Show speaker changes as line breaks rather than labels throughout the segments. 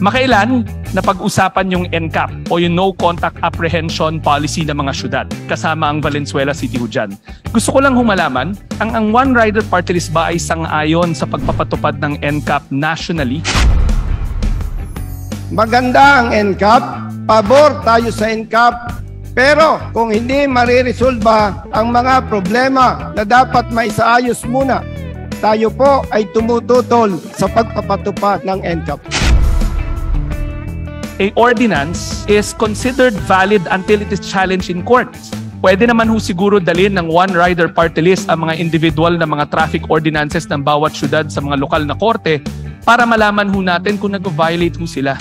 Makailan napag-usapan yung NCAP o yung No Contact Apprehension Policy ng mga syudad kasama ang Valenzuela City ho dyan. Gusto ko lang humalaman, ang One Rider Party List ba ay sang-ayon sa pagpapatupad ng NCAP nationally?
Maganda ang NCAP, pabor tayo sa NCAP, pero kung hindi mariresolba ang mga problema na dapat maisaayos muna, tayo po ay tumututol sa pagpapatupad ng NCAP.
A ordinance is considered valid until it is challenged in court. Pwede naman ho siguro dalhin ng One Rider Party List ang mga individual na mga traffic ordinances ng bawat syudad sa mga lokal na korte para malaman ho natin kung nag-violate ho sila.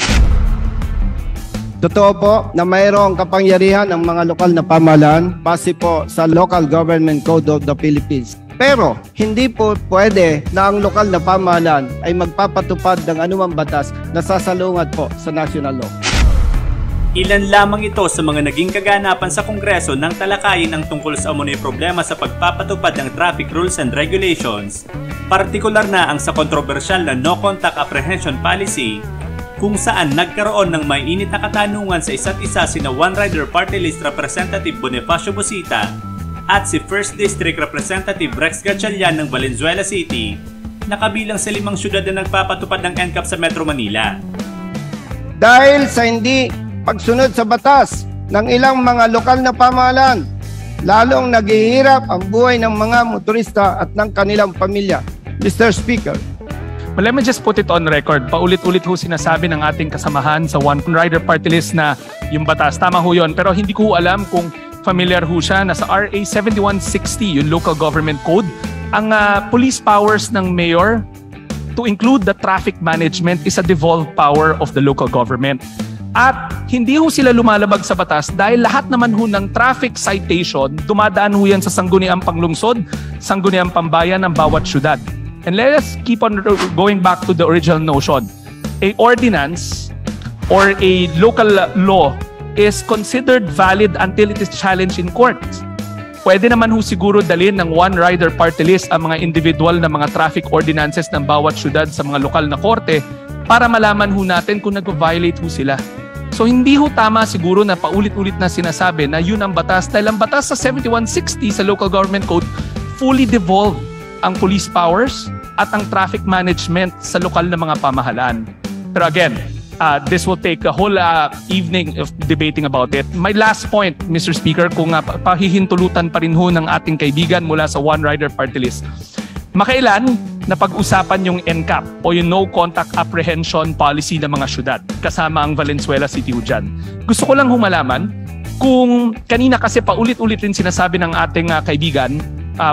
Totoo po na mayroong kapangyarihan ng mga lokal na pamahalaan base po sa Local Government Code of the Philippines. Pero hindi po pwede na ang lokal na pamahalaan ay magpapatupad ng anumang batas na sasalungat po sa national law.
Ilan lamang ito sa mga naging kaganapan sa Kongreso nang talakayin ang tungkol sa umunoy problema sa pagpapatupad ng traffic rules and regulations, partikular na ang sa kontrobersyal na No Contact Apprehension Policy, kung saan nagkaroon ng may init na katanungan sa isa't isa sina One Rider Party List Representative Bonifacio Busita at si 1st District Representative Rex Gatchalian ng Valenzuela City na kabilang sa 5 syudad na nagpapatupad ng NCAP sa Metro Manila.
Dahil sa hindi pagsunod sa batas ng ilang mga lokal na pamahalaan, lalong naghihirap ang buhay ng mga motorista at ng kanilang pamilya. Mr. Speaker,
Well, let me just put it on record. Paulit-ulit ho sinasabi ng ating kasamahan sa One Rider Party List na yung batas. Tama ho yun. Pero hindi ko alam kung familiar ho siya na sa RA 7160, yung Local Government Code, ang police powers ng mayor to include the traffic management is a devolved power of the local government. At hindi ho sila lumalabag sa batas dahil lahat naman ho ng traffic citation, dumadaan ho yan sa sangguniang panglungsod, sangguniang pambayan ng bawat syudad. And let us keep on going back to the original notion. A ordinance or a local law is considered valid until it is challenged in court. Pwede naman ho siguro dalhin ng One Rider Party List ang mga individual na mga traffic ordinances ng bawat syudad sa mga lokal na korte para malaman ho natin kung nag-violate ho sila. So hindi ho tama siguro na paulit-ulit na sinasabi na yun ang batas dahil ang batas sa 7160 sa Local Government Code fully devolved ang police powers at ang traffic management sa lokal na mga pamahalaan. Pero again, this will take a whole evening of debating about it. My last point, Mr. Speaker, kung pahihintulutan pa rin ho ng ating kaibigan mula sa One Rider Party List. Makailan napag-usapan yung NCAP o yung No Contact Apprehension Policy ng mga syudad kasama ang Valenzuela City ho dyan. Gusto ko lang humalaman kung kanina kasi paulit-ulit rin sinasabi ng ating kaibigan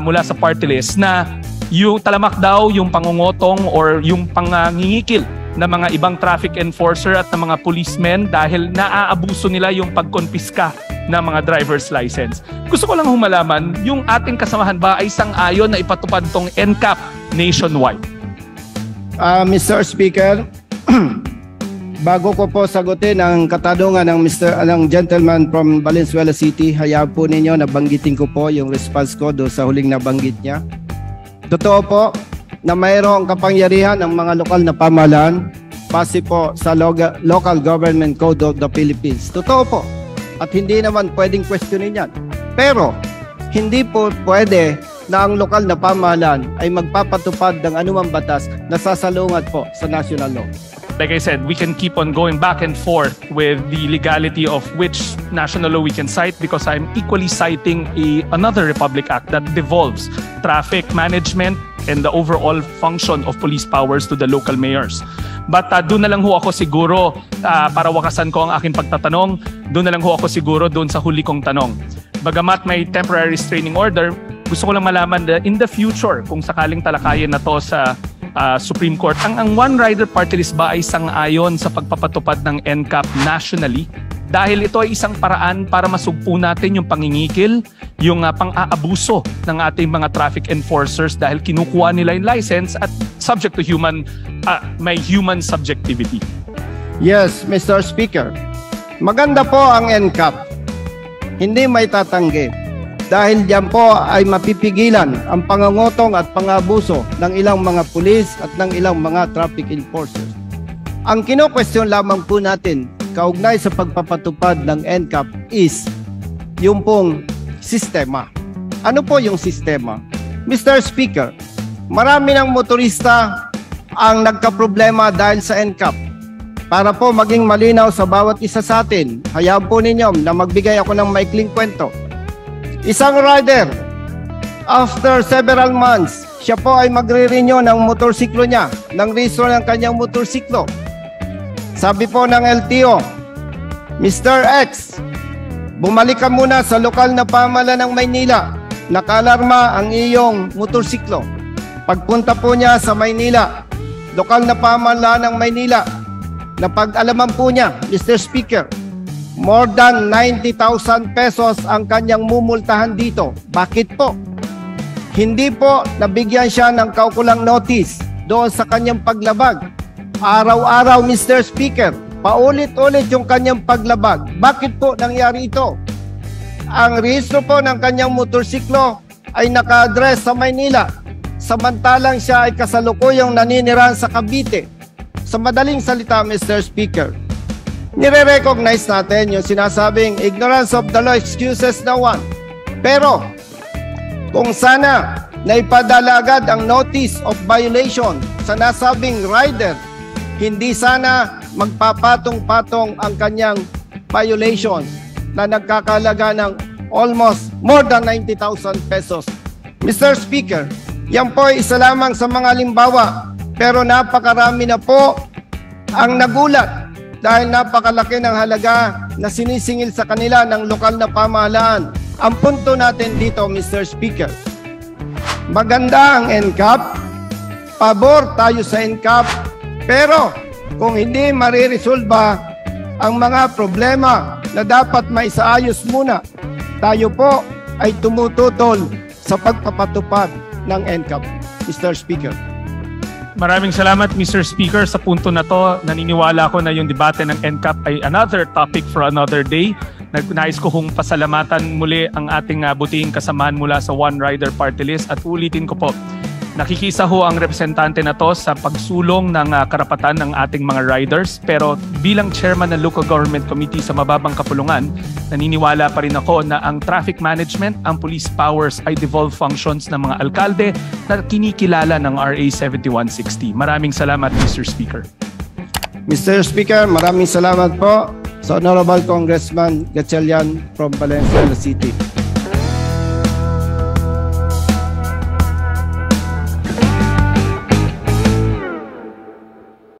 mula sa party list na yung talamak daw yung pangungotong or yung pangangingikil na mga ibang traffic enforcer at ng mga policemen dahil naaabuso nila yung pagkonpiska ng mga driver's license. Gusto ko lang humalaman, yung ating kasamahan ba ay sang-ayon na ipatupad tong NCAP nationwide?
Mr. Speaker, bago ko po sagutin ang katanungan ng gentleman from Valenzuela City, hayaan po ninyo na banggitin ko po yung response ko do sa huling nabanggit niya. Totoo po na mayroong kapangyarihan ng mga lokal na pamahalaan base po sa Local Government Code of the Philippines. Totoo po. At hindi naman pwedeng questionin yan. Pero hindi po pwede na ang lokal na pamahalaan ay magpapatupad ng anumang batas na sasalungat po sa national law.
Like I said, we can keep on going back and forth with the legality of which national law we can cite because I'm equally citing another Republic Act that devolves traffic management and the overall function of police powers to the local mayors. But doon na lang ho ako siguro, para wakasan ko ang aking pagtatanong, doon na lang ho ako siguro doon sa huli kong tanong. Bagamat may temporary restraining order, gusto ko lang malaman na in the future, kung sakaling talakayin na to sa Supreme Court, ang One Rider Party List ba ay sang-ayon sa pagpapatupad ng NCAP nationally? Dahil ito ay isang paraan para masugpo natin yung pangingikil, yung pang-aabuso ng ating mga traffic enforcers dahil kinukuha nila yung license at subject to may human subjectivity.
Yes, Mr. Speaker. Maganda po ang NCAP. Hindi may tatanggi. Dahil diyan po ay mapipigilan ang pangangotong at pangabuso ng ilang mga pulis at ng ilang mga traffic enforcers. Ang kino-question lamang po natin kaugnay sa pagpapatupad ng NCAP is yung pong sistema. Ano po yung sistema? Mr. Speaker, marami ng motorista ang nagkaproblema dahil sa NCAP. Para po maging malinaw sa bawat isa sa atin, hayaan po ninyo na magbigay ako ng maikling kwento. Isang rider, after several months, siya po ay magre-renew ng motorsiklo niya, ng registro ng kanyang motorsiklo. Sabi po ng LTO, Mr. X, bumalik ka muna sa lokal na pamahalaan ng Maynila. Nakalarma ang iyong motorsiklo. Pagpunta po niya sa Maynila, lokal na pamahalaan ng Maynila, napag-alaman po niya, Mr. Speaker, more than 90,000 pesos ang kanyang mumultahan dito. Bakit po? Hindi po nabigyan siya ng kaukulang notice doon sa kanyang paglabag. Araw-araw, Mr. Speaker, paulit-ulit yung kanyang paglabag. Bakit po nangyari ito? Ang rehistro po ng kanyang motorsiklo ay naka-address sa Maynila, samantalang siya ay kasalukuyang naninirahan sa Cavite. Sa madaling salita, Mr. Speaker, nire-recognize natin yung sinasabing ignorance of the law excuses no one. Pero, kung sana naipadala agad ang notice of violation sa nasabing rider, hindi sana magpapatong-patong ang kanyang violations na nagkakalaga ng almost more than 90,000 pesos. Mr. Speaker, yan po ay isa lamang sa mga halimbawa, pero napakarami na po ang nagulat dahil napakalaki ng halaga na sinisingil sa kanila ng lokal na pamahalaan. Ang punto natin dito, Mr. Speaker, maganda ang NCAP, pabor tayo sa NCAP, pero kung hindi mariresolba ang mga problema na dapat maisaayos muna, tayo po ay tumututol sa pagpapatupad ng NCAP, Mr. Speaker.
Maraming salamat, Mr. Speaker. Sa punto na to, naniniwala ko na yung debate ng NCAP ay another topic for another day. Nais ko kong pasalamatan muli ang ating butihing kasamahan mula sa One Rider Party List at ulitin ko po, nakikisa ho ang representante na to sa pagsulong ng karapatan ng ating mga riders, pero bilang chairman ng Local Government Committee sa Mababang Kapulungan, naniniwala pa rin ako na ang traffic management, ang police powers ay devolved functions ng mga alkalde na kinikilala ng RA 7160. Maraming salamat, Mr. Speaker.
Mr. Speaker, maraming salamat po sa Honorable Congressman Gatchalian from Valenzuela City.